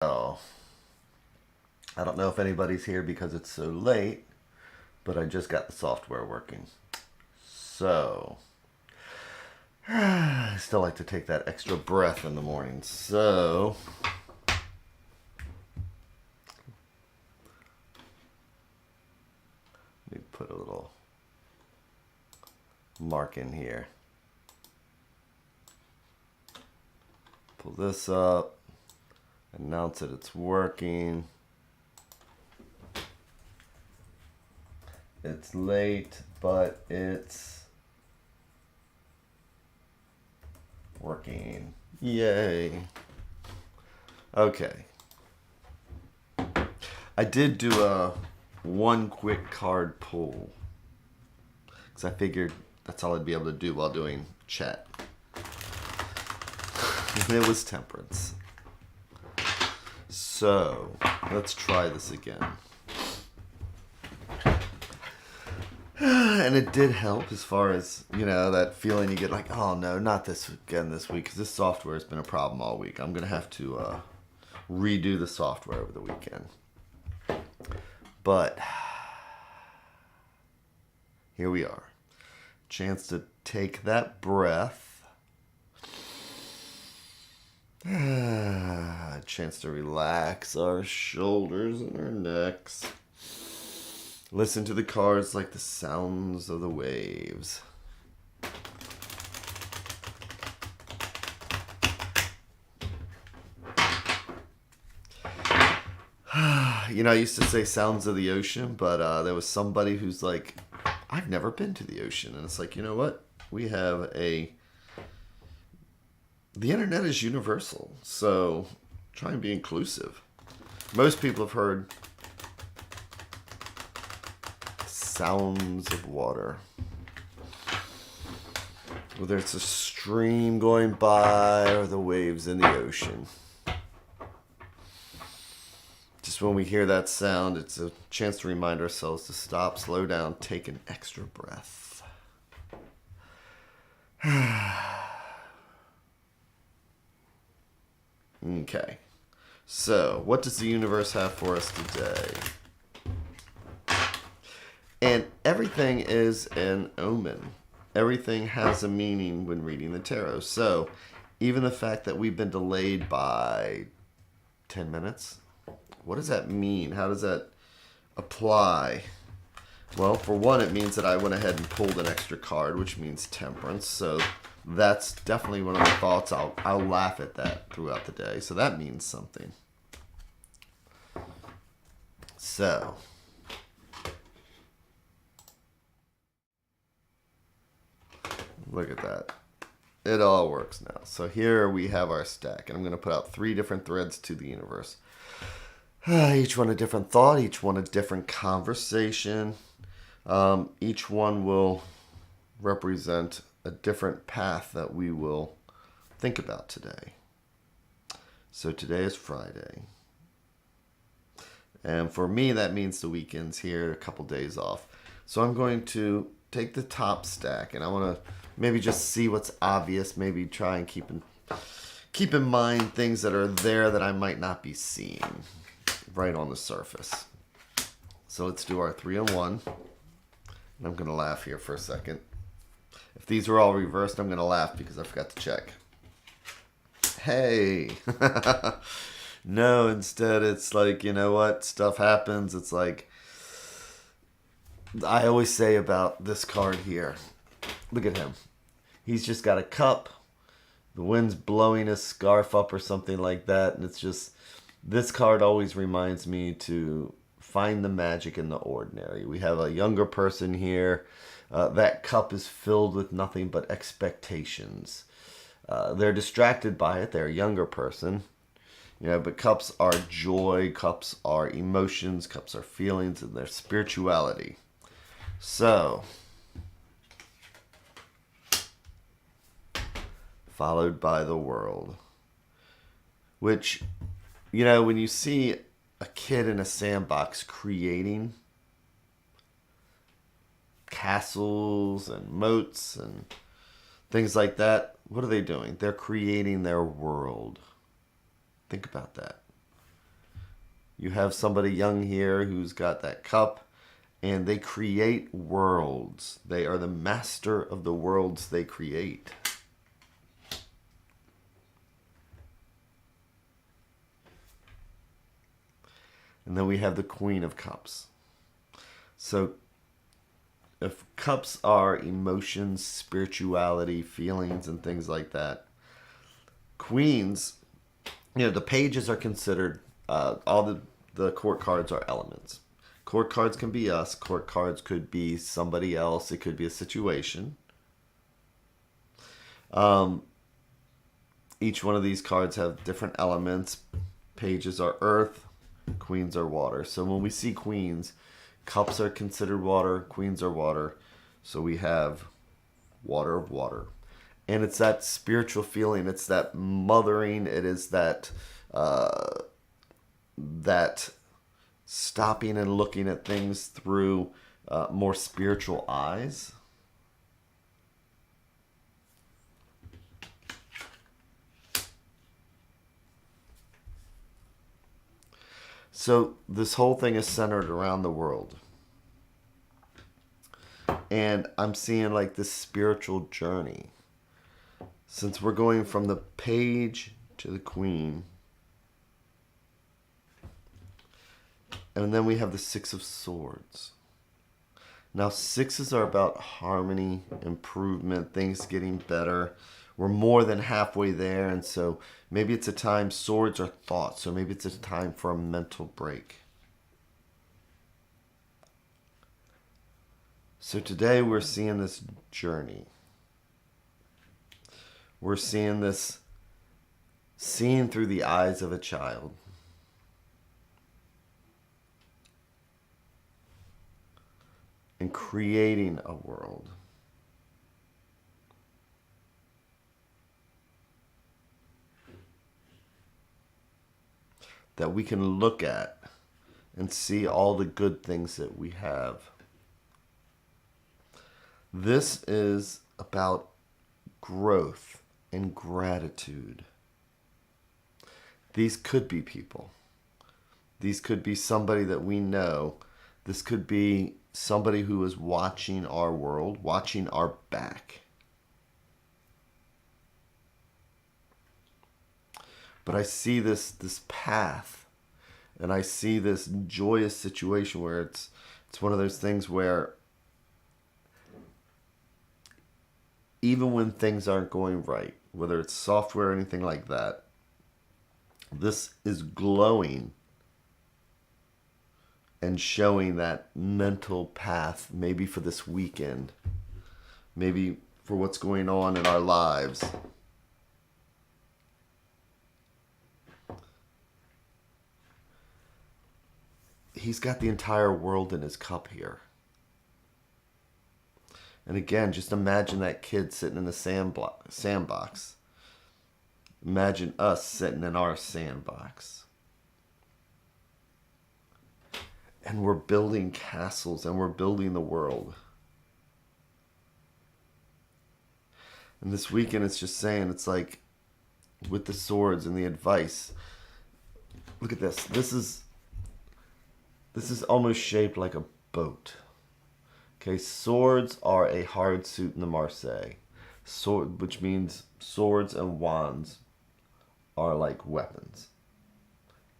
Oh, I don't know if anybody's here because it's so late, but I just got the software working. So, I still like to take that extra breath in the morning. So, let me put a little mark in here. Pull this up, announce that it's working. It's late, but it's working. Yay. Okay. I did do a one quick card pull because I figured that's all I'd be able to do while doing chat. And it was temperance. So, let's try this again. And it did help as far as, that feeling you get like, oh no, not this again this week, because this software has been a problem all week. I'm going to have to redo the software over the weekend. But here we are. Chance to take that breath. A chance to relax our shoulders and our necks. Listen to the cards like the sounds of the waves. I used to say sounds of the ocean, but there was somebody who's like, I've never been to the ocean. And it's like, you know what? We have the internet is universal, so try and be inclusive. Most people have heard sounds of water. Whether it's a stream going by or the waves in the ocean. Just when we hear that sound, it's a chance to remind ourselves to stop, slow down, take an extra breath. Okay. So, what does the universe have for us today? And everything is an omen. Everything has a meaning when reading the tarot. So, even the fact that we've been delayed by 10 minutes, what does that mean? How does that apply? Well, for one, it means that I went ahead and pulled an extra card, which means temperance. So, that's definitely one of the thoughts. I'll laugh at that throughout the day. So, that means something. So, look at that. It all works now. So here we have our stack. And I'm going to put out 3 different threads to the universe. Each one a different thought. Each one a different conversation. Each one will represent a different path that we will think about today. So today is Friday. And for me, that means the weekend's here, a couple days off. So I'm going to take the top stack and I want to maybe just see what's obvious, maybe try and keep in mind things that are there that I might not be seeing right on the surface. So let's do our 3-in-1. And I'm going to laugh here for a second. If these are all reversed, I'm going to laugh because I forgot to check. Hey! No, instead it's like, you know what? Stuff happens. It's like, I always say about this card here. Look at him. He's just got a cup. The wind's blowing his scarf up or something like that. And it's just, this card always reminds me to find the magic in the ordinary. We have a younger person here. That cup is filled with nothing but expectations. They're distracted by it. They're a younger person. But cups are joy. Cups are emotions. Cups are feelings and their spirituality. So, followed by the world. Which, when you see a kid in a sandbox creating castles and moats and things like that, what are they doing? They're creating their world. Think about that. You have somebody young here who's got that cup, and they create worlds. They are the master of the worlds they create. And then we have the Queen of Cups. So if cups are emotions, spirituality, feelings, and things like that, queens, the pages are considered, all the court cards are elements. Court cards can be us. Court cards could be somebody else. It could be a situation. Each one of these cards have different elements. Pages are earth. Queens are water. So when we see queens, cups are considered water. Queens are water. So we have water of water. And it's that spiritual feeling. It's that mothering. It is that that stopping and looking at things through more spiritual eyes. So this whole thing is centered around the world. And I'm seeing like this spiritual journey. Since we're going from the page to the queen. And then we have the Six of Swords. Now, sixes are about harmony, improvement, things getting better. We're more than halfway there, and so maybe it's a time, swords are thoughts, so maybe it's a time for a mental break. So today we're seeing this journey. We're seeing this, seen through the eyes of a child. And creating a world. That we can look at and see all the good things that we have. This is about growth and gratitude. These could be people. These could be somebody that we know. This could be somebody who is watching our world, watching our back. But I see this path, and I see this joyous situation where it's one of those things where even when things aren't going right, whether it's software or anything like that, this is glowing and showing that mental path, maybe for this weekend, maybe for what's going on in our lives. He's got the entire world in his cup here. And again, just imagine that kid sitting in the sandbox. Imagine us sitting in our sandbox. And we're building castles and we're building the world. And this weekend it's just saying, it's like with the swords and the advice. Look at this. This is almost shaped like a boat. Okay, swords are a hard suit in the Marseille. Sword, which means swords and wands are like weapons.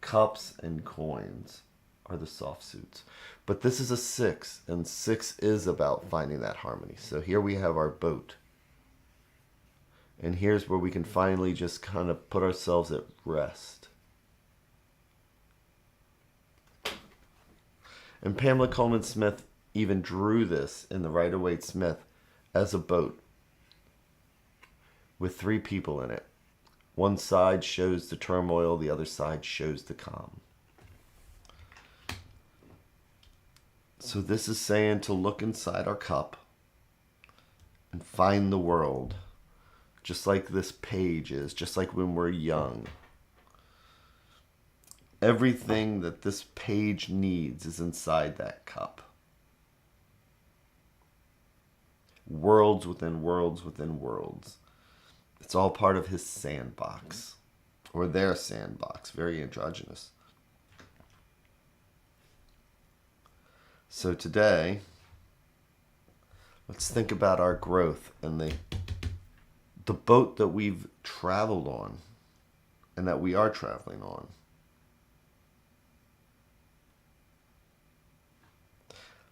Cups and coins are the soft suits. But this is a 6, and 6 is about finding that harmony. So here we have our boat. And here's where we can finally just kind of put ourselves at rest. And Pamela Coleman Smith even drew this in the Rider-Waite Smith as a boat with 3 people in it. One side shows the turmoil, the other side shows the calm. So this is saying to look inside our cup and find the world, just like this page is, just like when we're young. Everything that this page needs is inside that cup. Worlds within worlds within worlds. It's all part of his sandbox, or their sandbox, very androgynous. So today, let's think about our growth and the boat that we've traveled on and that we are traveling on.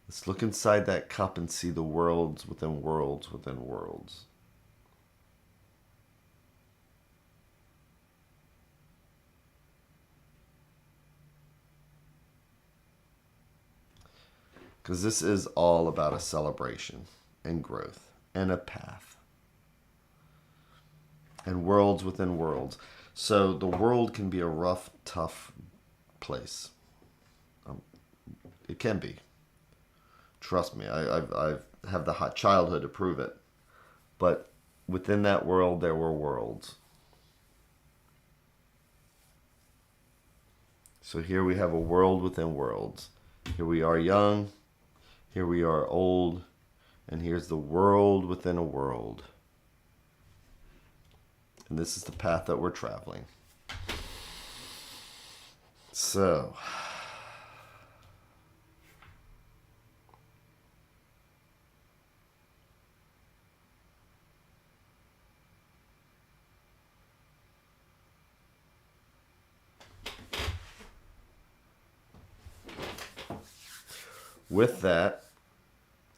Let's look inside that cup and see the worlds within worlds within worlds. Because this is all about a celebration and growth and a path. And worlds within worlds. So the world can be a rough, tough place. It can be. Trust me, I've have the hot childhood to prove it. But within that world, there were worlds. So here we have a world within worlds. Here we are young. Here we are old. And here's the world within a world. And this is the path that we're traveling. So, with that,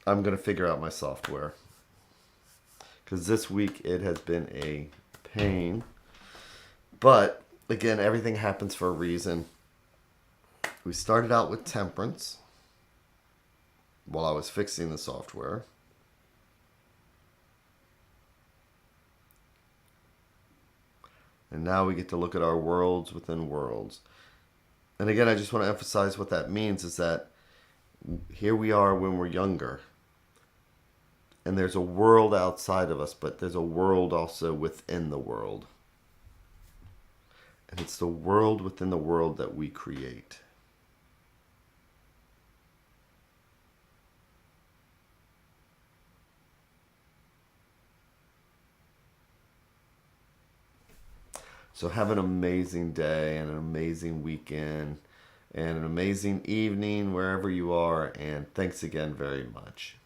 I'm going to figure out my software. Because this week it has been a pain. But, again, everything happens for a reason. We started out with temperance while I was fixing the software. And now we get to look at our worlds within worlds. And again, I just want to emphasize what that means is that here we are when we're younger. And there's a world outside of us, but there's a world also within the world. And it's the world within the world that we create. So have an amazing day and an amazing weekend and an amazing evening wherever you are. And thanks again very much.